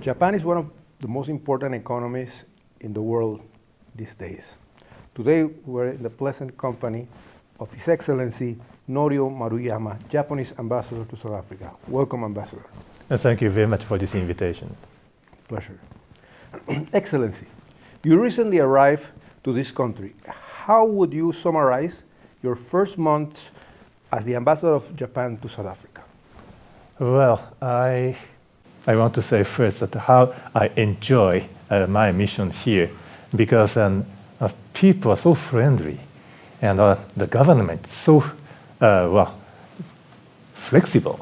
Japan is one of the most important economies in the world these days. Today, we're in the pleasant company of His Excellency Norio Maruyama, Japanese Ambassador to South Africa. Welcome, Ambassador. Thank you very much for this invitation. Pleasure. Excellency, you recently arrived to this country. How would you summarize your first months as the Ambassador of Japan to South Africa? Well, I want to say first that how I enjoy my mission here, because people are so friendly, and the government is so flexible,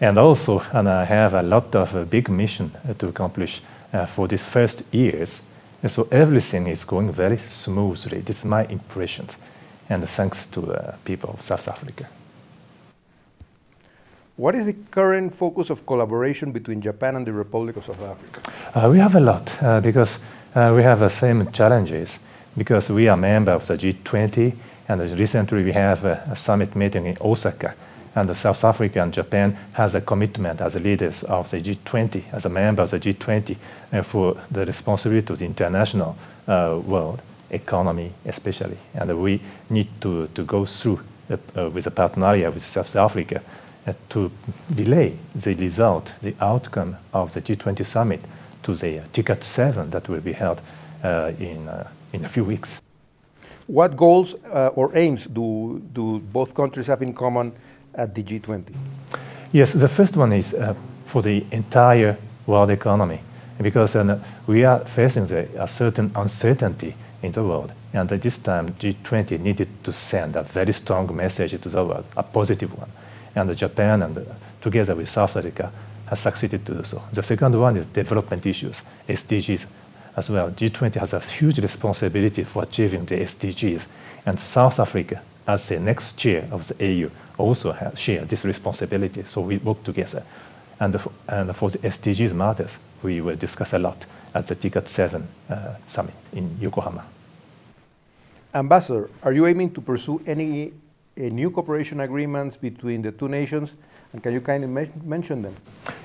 and also I have a lot of big mission to accomplish for these first years, and so everything is going very smoothly. This is my impressions, and thanks to people of South Africa. What is the current focus of collaboration between Japan and the Republic of South Africa? We have a lot because we have the same challenges, because we are member of the G20, and recently we have a summit meeting in Osaka, and South Africa and Japan has a commitment as leaders of the G20, as a member of the G20, for the responsibility to the international world economy especially, and we need to go through with a partnership with South Africa to delay the result, the outcome of the G20 summit to the TICAD 7 that will be held in a few weeks. What goals or aims do both countries have in common at the G20? Yes, the first one is for the entire world economy, because we are facing a certain uncertainty in the world, and at this time G20 needed to send a very strong message to the world, a positive one. And Japan, and together with South Africa, has succeeded to do so. The second one is development issues, SDGs as well. G20 has a huge responsibility for achieving the SDGs, and South Africa, as the next chair of the AU, also share this responsibility. So we work together. And for the SDGs matters, we will discuss a lot at the TICAD 7 summit in Yokohama. Ambassador, are you aiming to pursue any new cooperation agreements between the two nations, and can you kindly mention them?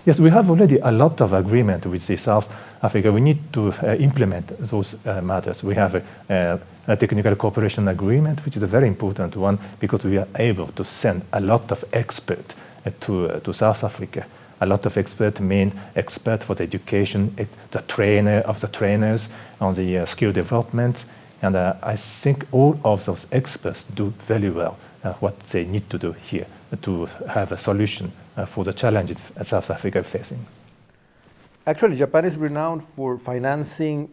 Yes, we have already a lot of agreement with the South Africa. We need to implement those matters. We have a technical cooperation agreement, which is a very important one, because we are able to send a lot of experts to South Africa. A lot of experts mean expert for the education, the trainer of the trainers on the skill development, and I think all of those experts do very well what they need to do here to have a solution for the challenges South Africa is facing. Actually, Japan is renowned for financing,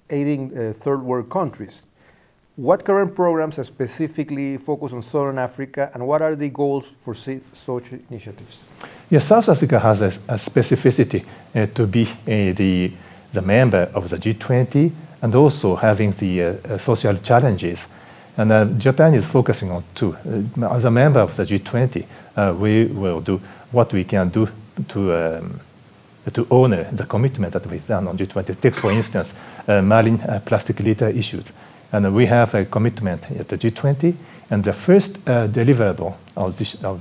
aiding third world countries. What current programs are specifically focused on Southern Africa, and what are the goals for such initiatives? Yes, South Africa has a specificity to be the member of the G20, and also having the social challenges. And Japan is focusing on two. As a member of the G20, we will do what we can do to honor the commitment that we've done on G20. Take, for instance, marine plastic litter issues. And we have a commitment at the G20, and the first deliverable of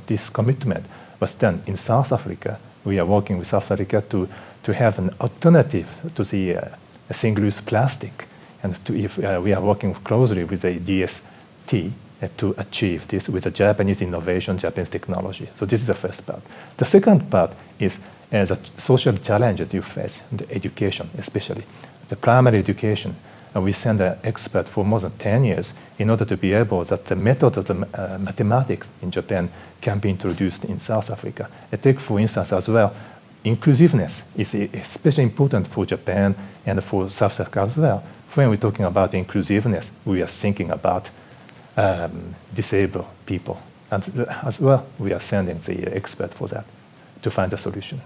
this commitment was done in South Africa. We are working with South Africa to have an alternative to the single-use plastic. And we are working closely with the DST to achieve this with the Japanese innovation, Japanese technology. So this is the first part. The second part is the social challenges you face, the education especially. The primary education, we send an expert for more than 10 years in order to be able that the method of the mathematics in Japan can be introduced in South Africa. I take, for instance, as well, inclusiveness is especially important for Japan and for South Africa as well. When we're talking about inclusiveness, we are thinking about disabled people. And as well, we are sending the expert for that to find a solution.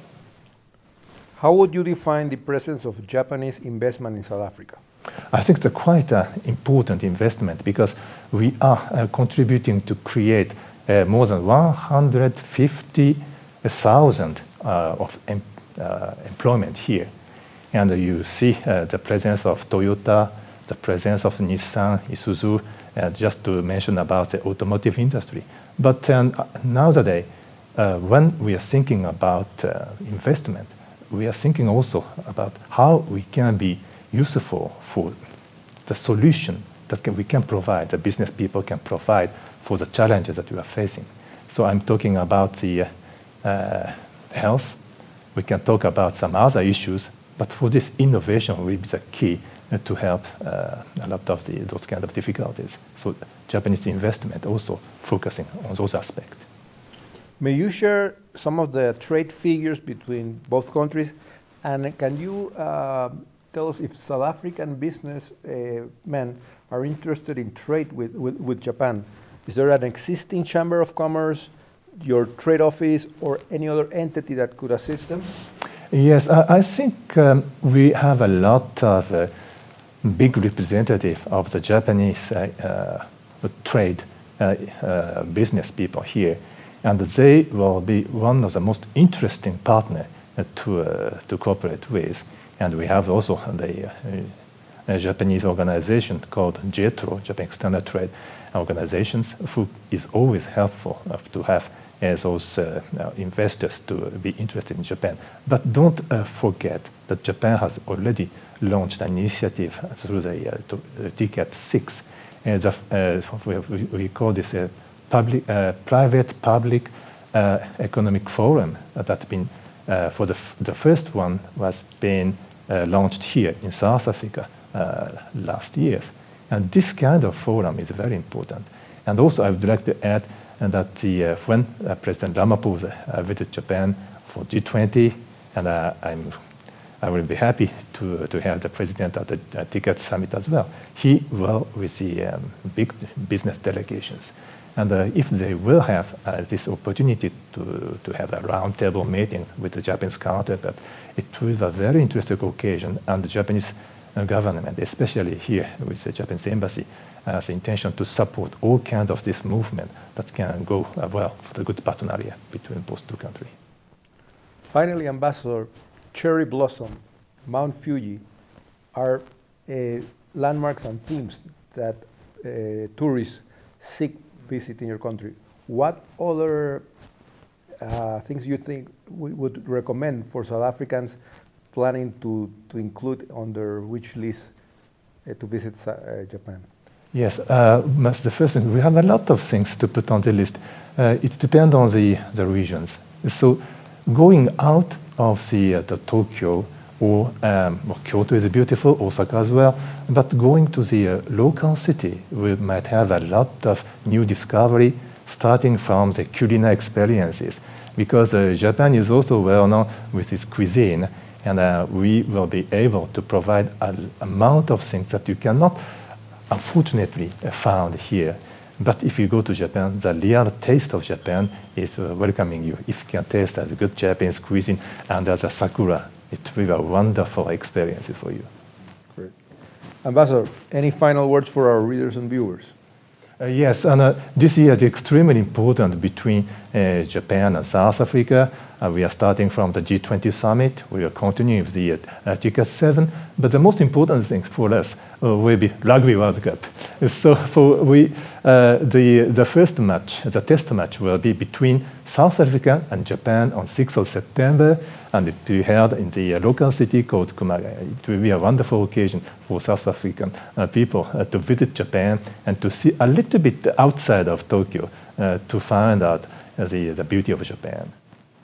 How would you define the presence of Japanese investment in South Africa? I think it's quite an important investment, because we are contributing to create more than 150,000 of employment here. And you see the presence of Toyota, the presence of Nissan, Isuzu, just to mention about the automotive industry. But nowadays, when we are thinking about investment, we are thinking also about how we can be useful for the solution that we can provide, the business people can provide for the challenges that we are facing. So I'm talking about the health. We can talk about some other issues, but for this innovation will be the key to help a lot of those kind of difficulties. So Japanese investment also focusing on those aspects. May you share some of the trade figures between both countries? And can you tell us if South African businessmen are interested in trade with Japan? Is there an existing chamber of commerce, your trade office, or any other entity that could assist them? Yes, I think we have a lot of big representative of the Japanese trade business people here, and they will be one of the most interesting partner to cooperate with. And we have also the Japanese organization called JETRO, Japan External Trade Organizations, who is always helpful to have those investors to be interested in Japan. But don't forget that Japan has already launched an initiative through the TICAD 6. We call this a private-public economic forum that's been, for the first one was being launched here in South Africa last year. And this kind of forum is very important. And also I would like to add that when President Ramaphosa visited Japan for G20, and I will be happy to have the president at the TICAD summit as well. He will with the big business delegations. And if they will have this opportunity to have a roundtable meeting with the Japanese counterpart, it will be a very interesting occasion, and the Japanese government, especially here with the Japanese embassy, has the intention to support all kinds of this movement that can go well for the good partnership between both two countries. Finally, Ambassador, Cherry Blossom, Mount Fuji are landmarks and themes that tourists seek visiting your country. What other things you think we would recommend for South Africans planning to include on their wish list to visit Japan? Yes, the first thing, we have a lot of things to put on the list. It depends on the regions. So going out of the Tokyo or Kyoto is beautiful, Osaka as well, but going to the local city, we might have a lot of new discovery starting from the culinary experiences, because Japan is also well known with its cuisine, and we will be able to provide an amount of things that you cannot unfortunately found here. But if you go to Japan, the real taste of Japan is welcoming you. If you can taste the good Japanese cuisine under the sakura, it will be a wonderful experience for you. Great. Ambassador, any final words for our readers and viewers? Yes, and this year is extremely important between Japan and South Africa. We are starting from the G20 summit. We are continuing with the TICAD 7. But the most important thing for us will be Rugby World Cup. So for the first match, the test match, will be between South Africa and Japan on 6th of September, and it will be held in the local city called Kumagai. It will be a wonderful occasion for South African people to visit Japan and to see a little bit outside of Tokyo to find out the beauty of Japan.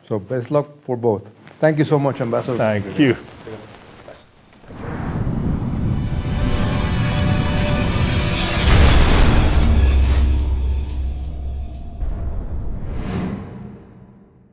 So best luck for both. Thank you so much, Ambassador. Thank you.